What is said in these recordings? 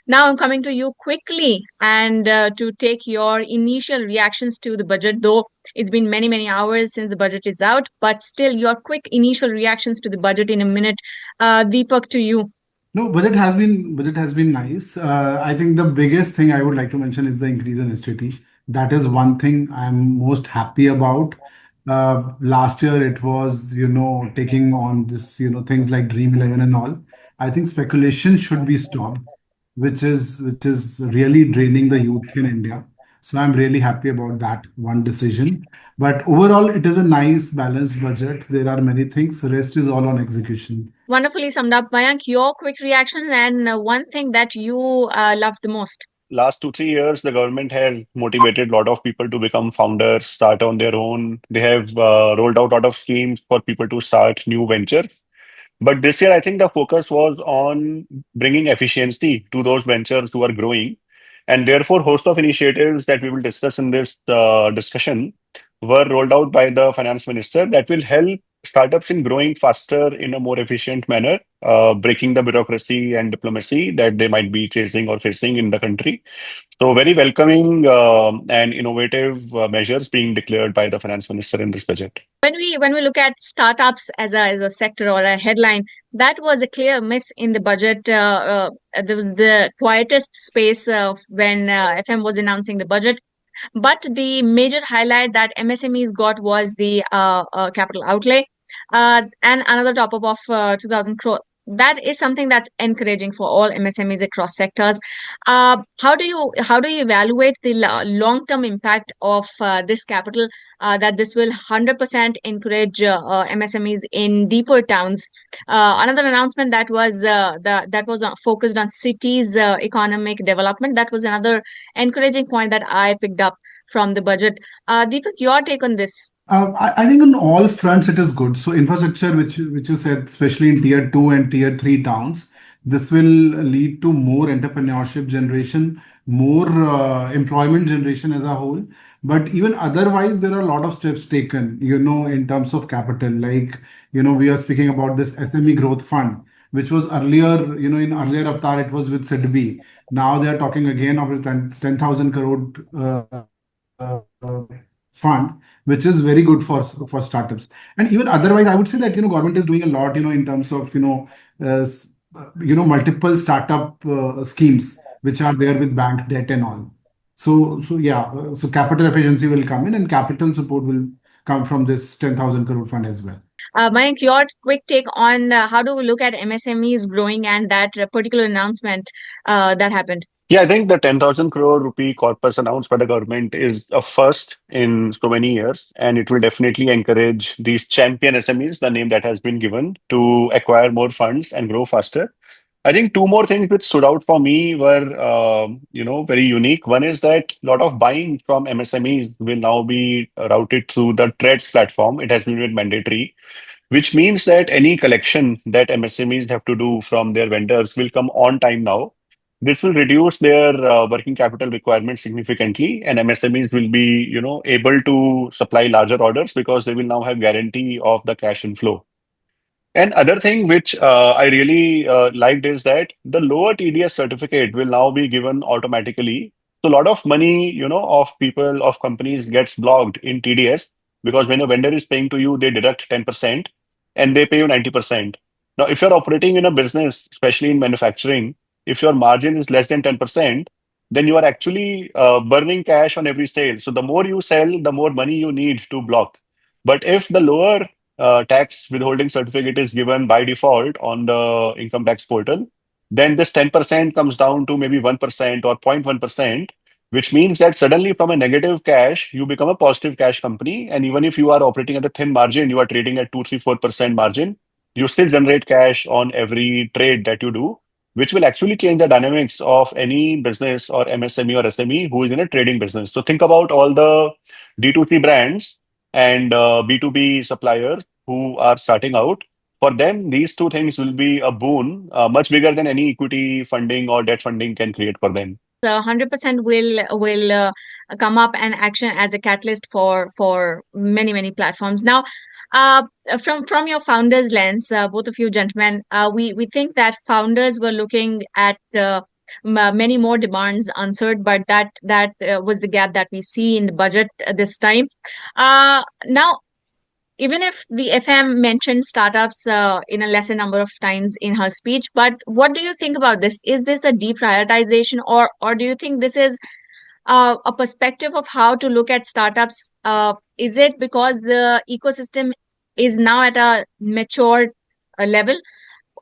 Now I'm coming to you quickly and to take your initial reactions to the budget, though it's been many, many hours since the budget is out, but still your quick initial reactions to the budget in a minute. Deepak, to you. No, budget has been nice. I think the biggest thing I would like to mention is the increase in STT. That is one thing I'm most happy about. Last year it was, taking on this, things like Dream 11 and all. I think speculation should be stopped, which is really draining the youth in India. So I'm really happy about that one decision. But overall, it is a nice balanced budget. There are many things. The rest is all on execution. Wonderfully summed up, Mayank. Your quick reaction and one thing that you love the most. Last 2, 3 years, the government has motivated a lot of people to become founders, start on their own. They have rolled out a lot of schemes for people to start new ventures. But this year, I think the focus was on bringing efficiency to those ventures who are growing. And therefore, host of initiatives that we will discuss in this discussion were rolled out by the finance minister that will help startups in growing faster in a more efficient manner, breaking the bureaucracy and diplomacy that they might be chasing or facing in the country. So, very welcoming and innovative measures being declared by the finance minister in this budget. When we look at startups as a sector or a headline, that was a clear miss in the budget. There was the quietest space when FM was announcing the budget. But the major highlight that MSMEs got was the capital outlay and another top up of 2,000 crore. That is something that's encouraging for all MSMEs across sectors. How do you evaluate the long term impact of this capital? That this will 100% encourage MSMEs in deeper towns. Another announcement that was focused on cities' economic development. That was another encouraging point that I picked up from the budget. Deepak, your take on this? I think on all fronts it is good. So infrastructure, which you said, especially in tier two and tier three towns, this will lead to more entrepreneurship generation, more employment generation as a whole. But even otherwise, there are a lot of steps taken, in terms of capital. Like, we are speaking about this SME growth fund, which was earlier, in earlier avatar, it was with SIDBI. Now they are talking again of a 10,000 crore fund, which is very good for startups. And even otherwise, I would say that government is doing a lot, in terms of multiple startup schemes which are there with bank debt and all. So yeah, so capital efficiency will come in, and capital support will come from this 10,000 crore fund as well. Mayank, your quick take on how do we look at MSMEs growing and that particular announcement that happened? Yeah, I think the 10,000 crore rupee corpus announced by the government is a first in so many years, and it will definitely encourage these champion SMEs, the name that has been given, to acquire more funds and grow faster. I think two more things which stood out for me were, very unique. One is that a lot of buying from MSMEs will now be routed through the Trades platform. It has been made mandatory, which means that any collection that MSMEs have to do from their vendors will come on time now. This will reduce their working capital requirements significantly, and MSMEs will be, able to supply larger orders because they will now have guarantee of the cash inflow. And other thing which I really liked is that the lower TDS certificate will now be given automatically. So a lot of money, of people, of companies gets blocked in TDS because when a vendor is paying to you, they deduct 10% and they pay you 90%. Now, if you're operating in a business, especially in manufacturing, if your margin is less than 10%, then you are actually burning cash on every sale. So the more you sell, the more money you need to block. But if the lower tax withholding certificate is given by default on the income tax portal, then this 10% comes down to maybe 1% or 0.1%, which means that suddenly from a negative cash, you become a positive cash company. And even if you are operating at a thin margin, you are trading at 2, 3, 4% margin, you still generate cash on every trade that you do, which will actually change the dynamics of any business or MSME or SME who is in a trading business. So think about all the D2C brands and B2B suppliers who are starting out. For them, these two things will be a boon, much bigger than any equity funding or debt funding can create for them. 100% will come up and action as a catalyst for many platforms. Now, uh, from your founders lens, both of you gentlemen, we think that founders were looking at many more demands answered, but that was the gap that we see in the budget this time. Now, even if the FM mentioned startups in a lesser number of times in her speech, but what do you think about this? Is this a deprioritization, or do you think this is a perspective of how to look at startups? Is it because the ecosystem is now at a mature level?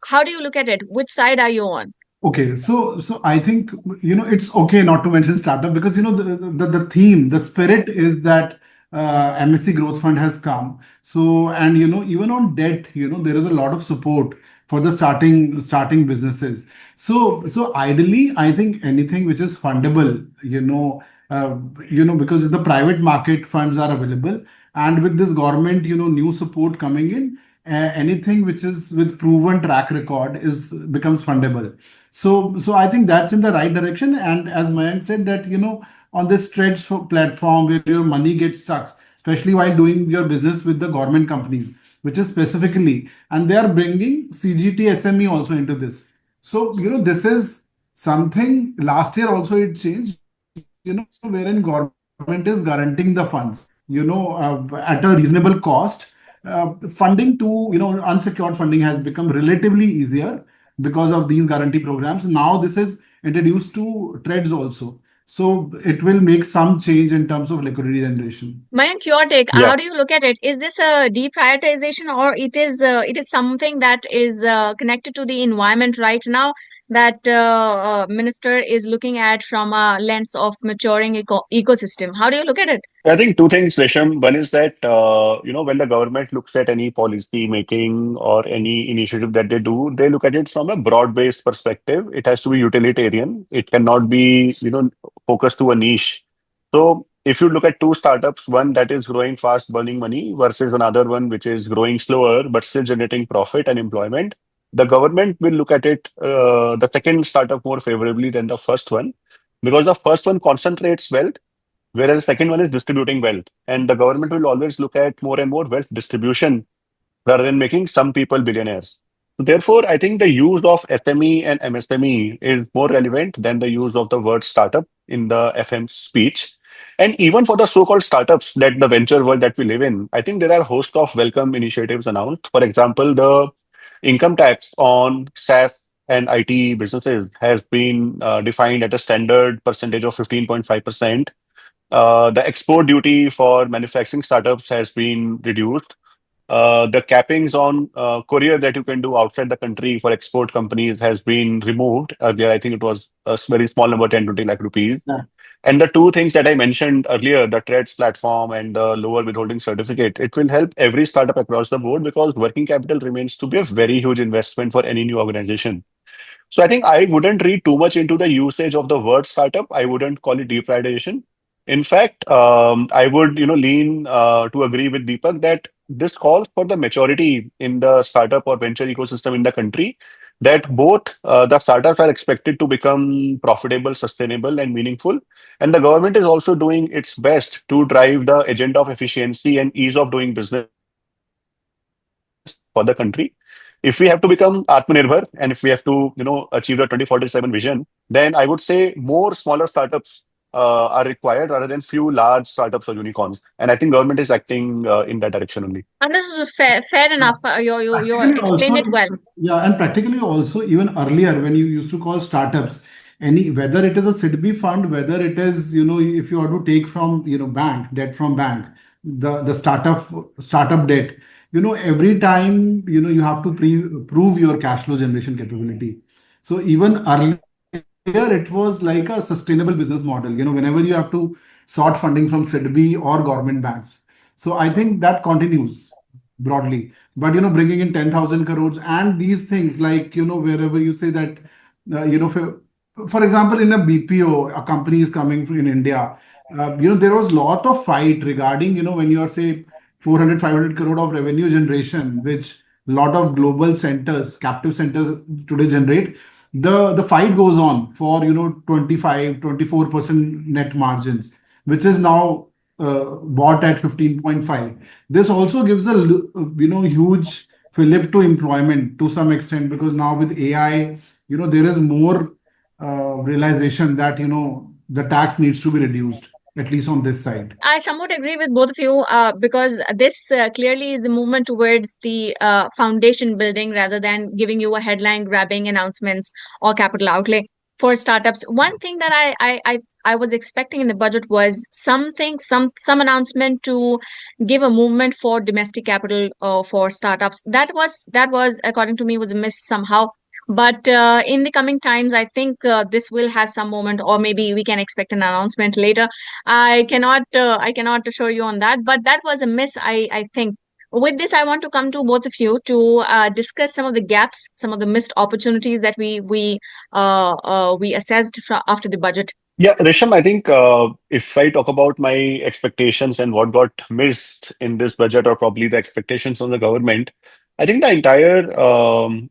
How do you look at it? Which side are you on? Okay, so I think it's okay not to mention startup because the theme, the spirit is that MSC Growth Fund has come. So and even on debt, there is a lot of support for the starting businesses. So ideally, I think anything which is fundable, because the private market funds are available, and with this government, new support coming in, anything which is with proven track record is becomes fundable. So I think that's in the right direction. And as Mayank said that, on this trades platform where your money gets stuck, especially while doing your business with the government companies, which is specifically, and they are bringing CGT SME also into this. So, this is something last year also it changed, wherein government is guaranteeing the funds, at a reasonable cost. Funding to, unsecured funding has become relatively easier because of these guarantee programs. Now this is introduced to trades also. So it will make some change in terms of liquidity generation. Mayank, your take. Yeah. How do you look at it? Is this a deprioritization, or it is something that is connected to the environment right now that minister is looking at from a lens of maturing ecosystem? How do you look at it? I think two things, Resham. One is that, when the government looks at any policy making or any initiative that they look at it from a broad-based perspective. It has to be utilitarian. It cannot be, focused to a niche. So if you look at two startups, one that is growing fast, burning money, versus another one which is growing slower but still generating profit and employment, the government will look at it, the second startup more favorably than the first one, because the first one concentrates wealth, whereas the second one is distributing wealth. And the government will always look at more and more wealth distribution rather than making some people billionaires. Therefore, I think the use of SME and MSME is more relevant than the use of the word startup in the FM speech. And even for the so-called startups that the venture world that we live in, I think there are a host of welcome initiatives announced. For example, the income tax on SaaS and IT businesses has been defined at a standard percentage of 15.5%. The export duty for manufacturing startups has been reduced. The cappings on courier that you can do outside the country for export companies has been removed. Earlier, I think it was a very small number, 10, 20 lakh rupees. Yeah. And the two things that I mentioned earlier, the TREDS platform and the lower withholding certificate, it will help every startup across the board because working capital remains to be a very huge investment for any new organization. So I think I wouldn't read too much into the usage of the word startup. I wouldn't call it deprioritization. In fact, I would lean to agree with Deepak that this calls for the maturity in the startup or venture ecosystem in the country. That both the startups are expected to become profitable, sustainable, and meaningful, and the government is also doing its best to drive the agenda of efficiency and ease of doing business for the country. If we have to become Atmanirbhar and if we have to, achieve the 2047 vision, then I would say more smaller startups are required rather than few large startups or unicorns. And I think government is acting in that direction only. Understood. Fair enough. You Practically explained also, it well. yeah, and practically also, even earlier when you used to call startups, any whether it is a SIDBI fund, whether it is, if you want to take from, bank, debt from bank, the startup debt, every time, you have to prove your cash flow generation capability. So even earlier, it was like a sustainable business model, whenever you have to sort funding from SIDBI or government banks. So I think that continues broadly. But bringing in 10,000 crores and these things like wherever you say that for example in a BPO a company is coming in India, there was lot of fight regarding when you are say 400 500 crore of revenue generation, which lot of global centers, captive centers today generate. The fight goes on for 25 24% net margins, which is now bought at 15.5. This also gives a huge fillip to employment to some extent, because now with AI, there is more realization that the tax needs to be reduced, at least on this side. I somewhat agree with both of you because this clearly is the movement towards the foundation building rather than giving you a headline grabbing announcements or capital outlay for startups. One thing that I was expecting in the budget was something, some announcement to give a movement for domestic capital for startups. That was according to me was a miss somehow. But in the coming times, I think this will have some moment, or maybe we can expect an announcement later. I cannot assure you on that, but that was a miss. I think. With this, I want to come to both of you to discuss some of the gaps, some of the missed opportunities that we assessed after the budget. Yeah, Resham, I think if I talk about my expectations and what got missed in this budget, or probably the expectations on the government, I think the entire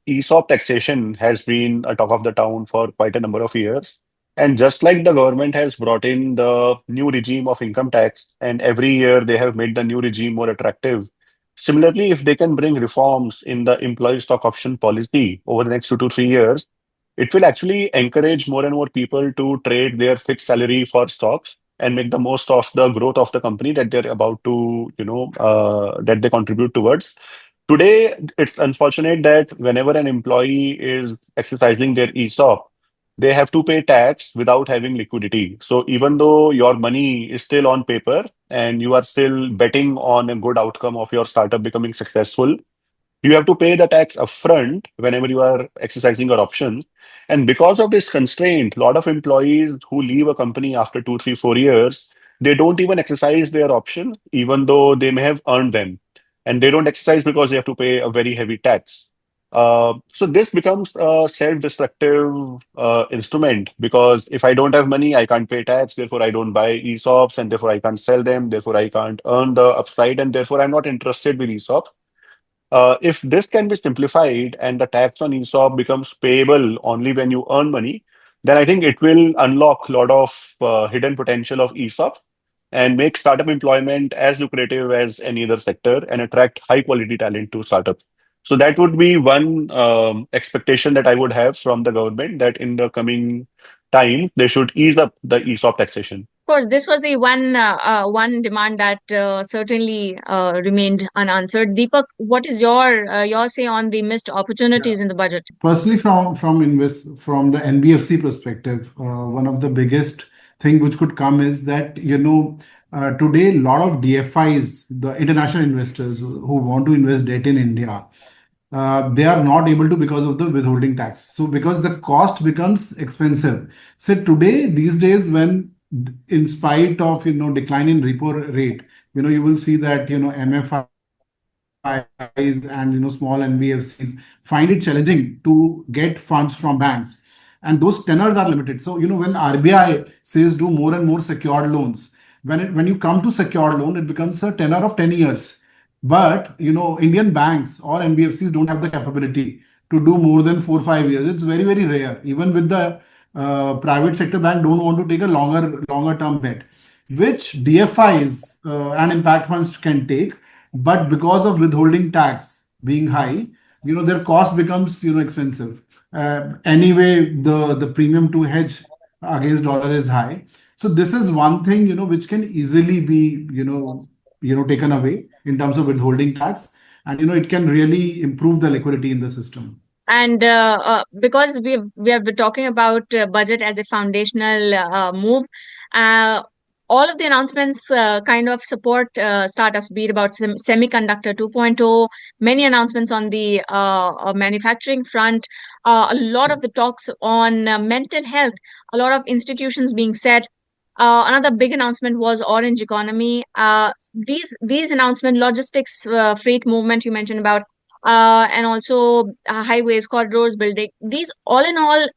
ESOP taxation has been a talk of the town for quite a number of years. And just like the government has brought in the new regime of income tax, and every year they have made the new regime more attractive. Similarly, if they can bring reforms in the employee stock option policy over the next 2 to 3 years, it will actually encourage more and more people to trade their fixed salary for stocks and make the most of the growth of the company that they're about to, that they contribute towards. Today, it's unfortunate that whenever an employee is exercising their ESOP, they have to pay tax without having liquidity. So even though your money is still on paper and you are still betting on a good outcome of your startup becoming successful, you have to pay the tax upfront whenever you are exercising your options. And because of this constraint, a lot of employees who leave a company after 2, 3, 4 years, they don't even exercise their options, even though they may have earned them. And they don't exercise because they have to pay a very heavy tax. So this becomes a self-destructive instrument, because if I don't have money, I can't pay tax. Therefore, I don't buy ESOPs, and therefore I can't sell them. Therefore, I can't earn the upside, and therefore I'm not interested with ESOPs. If this can be simplified and the tax on ESOP becomes payable only when you earn money, then I think it will unlock a lot of hidden potential of ESOP and make startup employment as lucrative as any other sector and attract high quality talent to startups. So that would be one expectation that I would have from the government, that in the coming time they should ease up the ESOP taxation. Of course, this was the one demand that certainly remained unanswered. Deepak, what is your say on the missed opportunities in the budget? Personally, from the NBFC perspective, one of the biggest thing which could come is that today a lot of DFIs, the international investors who want to invest debt in India, they are not able to because of the withholding tax. So because the cost becomes expensive. So today, these days, when in spite of decline in repo rate, you will see that MFIs and small NBFCs find it challenging to get funds from banks, and those tenors are limited. So when RBI says do more and more secured loans, when you come to secured loan, it becomes a tenor of 10 years. But Indian banks or NBFCs don't have the capability to do more than 4 5 years. It's very very rare. Even with the private sector bank don't want to take a longer term bet, which DFIs and impact funds can take. But because of withholding tax being high, their cost becomes expensive. Anyway, the premium to hedge against dollar is high. So this is one thing which can easily be taken away in terms of withholding tax, and it can really improve the liquidity in the system. And because we have been talking about budget as a foundational move, uh, all of the announcements kind of support startups, be it about semiconductor 2.0, many announcements on the manufacturing front, a lot of the talks on mental health, a lot of institutions being set. Another big announcement was orange economy. These announcements, logistics, freight movement you mentioned about, and also highways, corridors building. These all in all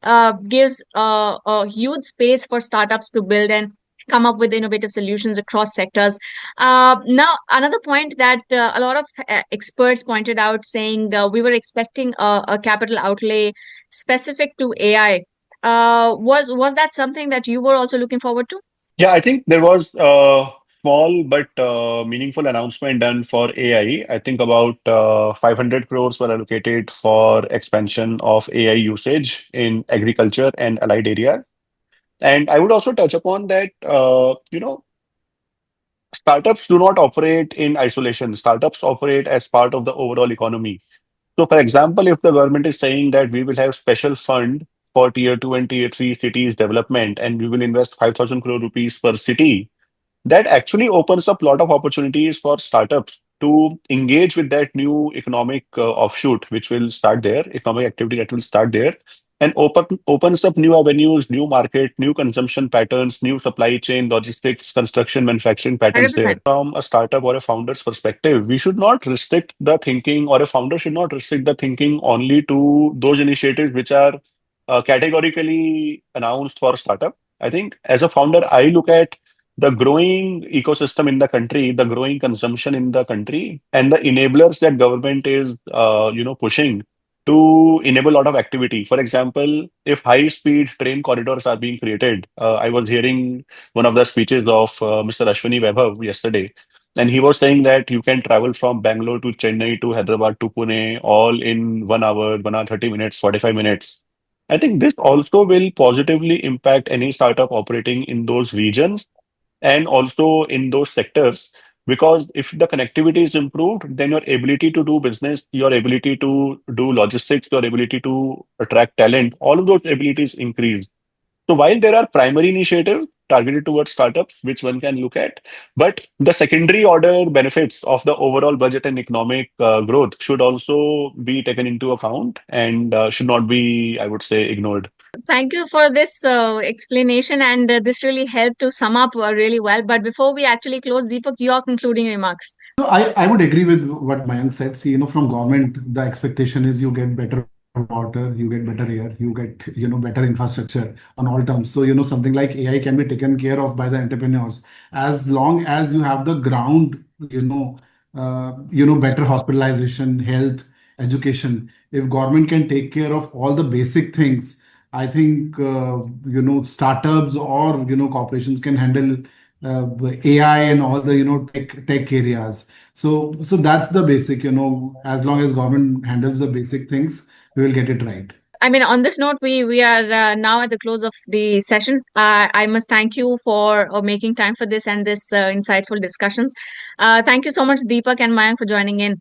gives a huge space for startups to build and come up with innovative solutions across sectors. Now, another point that a lot of experts pointed out, saying we were expecting a capital outlay specific to AI. Was that something that you were also looking forward to? Yeah, I think there was small but meaningful announcement done for AI. I think about 500 crores were allocated for expansion of AI usage in agriculture and allied areas. And I would also touch upon that, startups do not operate in isolation. Startups operate as part of the overall economy. So, for example, if the government is saying that we will have special fund for tier 2 and tier 3 cities development and we will invest 5,000 crore rupees per city, that actually opens up a lot of opportunities for startups to engage with that new economic offshoot, which will start there, economic activity that will start there, and opens up new avenues, new market, new consumption patterns, new supply chain, logistics, construction, manufacturing patterns there. 100%. From a startup or a founder's perspective, we should not restrict the thinking, or a founder should not restrict the thinking only to those initiatives which are categorically announced for startup. I think as a founder, I look at the growing ecosystem in the country, the growing consumption in the country, and the enablers that government is, pushing to enable a lot of activity. For example, if high-speed train corridors are being created, I was hearing one of the speeches of Mr. Ashwini Vaibhav yesterday, and he was saying that you can travel from Bangalore to Chennai to Hyderabad to Pune all in 1 hour, 1 hour 30 minutes, 45 minutes. I think this also will positively impact any startup operating in those regions and also in those sectors, because if the connectivity is improved, then your ability to do business, your ability to do logistics, your ability to attract talent, all of those abilities increase. So while there are primary initiatives targeted towards startups, which one can look at, but the secondary order benefits of the overall budget and economic growth should also be taken into account and should not be, I would say, ignored. Thank you for this explanation, and this really helped to sum up really well. But before we actually close, Deepak, your concluding remarks. So I would agree with what Mayank said. See, from government, the expectation is you get better water, you get better air, you get, better infrastructure on all terms. So, something like AI can be taken care of by the entrepreneurs as long as you have the ground, better hospitalization, health, education. If government can take care of all the basic things, I think, startups or, corporations can handle AI and all the tech areas. So that's the basic. As long as government handles the basic things, we will get it right. I mean, on this note, we are now at the close of the session. I must thank you for making time for this and this insightful discussions. Thank you so much, Deepak and Mayank, for joining in.